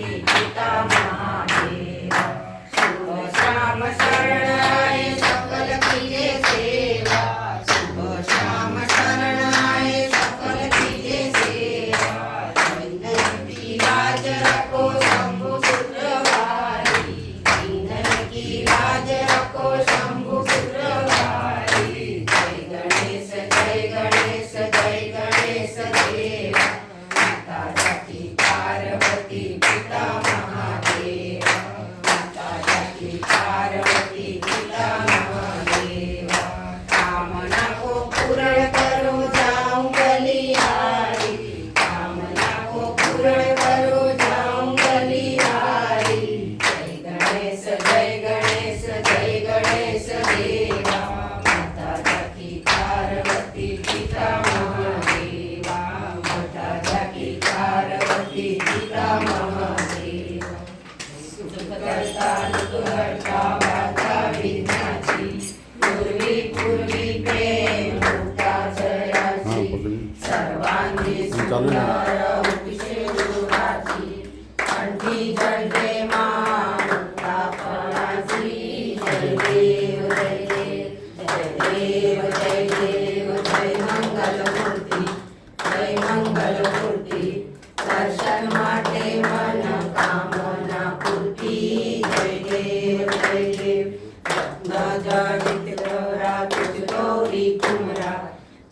पिता महादेव। शुभ श्याम शरण आए सकल कीजे सेवा, शुभ श्याम शरण आए सकल कीजे सेवा। इंद्र की लाज रखो शंभु शुक्रवारी, इंद्र की लाज रखो शंभु शुक्रवारी। जय गणेश जय गणेश जय गणेश देवा। माता जाकी पार्वती पिता महादेव, माता जाकी पार्वती पिता महादेव। कामना को पूर्ण करो जाऊं बलिहारी, कामना को पूर्ण करो जाऊं बलिहारी। जय गणेश जय गणेश जय गणेश देवा। माता जाकी पार्वती पिता महादेवा, माता जाकी पार्वती पिता महादेवा। सुखकर्ता दुःखहर्ता वार्ता विघ्नाची, पूर्वी पूर्वी प्रेम रूपा जयाची। सर्वांगी सुंदर उपशे दुराची, कंठी जडे माता फळाची। जय देव जय देव जय देव जय देव जय मंगलमूर्ती, जय मंगलमूर्ती। दर्शन माटे मन कामना पूर्ती। जय देव जय देव। रत्न जडित गौरा तुझ गौरी कुमरा,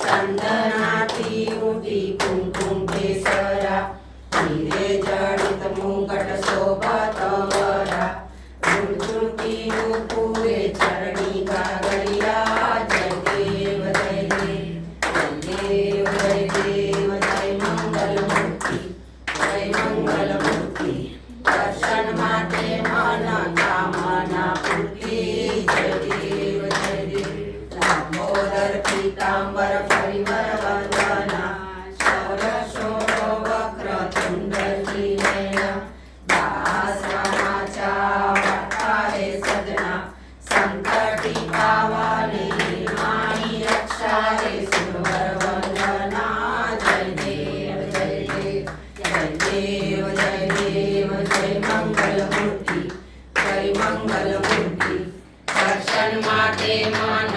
चंदनाची उठी कुंकुम केसरा। हिरे जडित मुंगट शोभत वरा, झुळझुळती नुपुरे चरणी गागरिया। जय देव जय देव जय देव जय देव जय मंगलमूर्ती, जय मंगलमूर्ती। दर्शन माटे मन कामना पूर्ती। जय देव जय देव। लंबोदर पीतांबर परिवर वंदना, शौर शोर वक्र तुंडची नयना। दासवानाच्या वाटारे सजना, संकटी पावाले माई रक्षा रे सुरवर वंदना। जय देव जय देव जय देव जय देव जय मंगलमूर्ती, जय मंगलमूर्ती। दर्शन माटे मन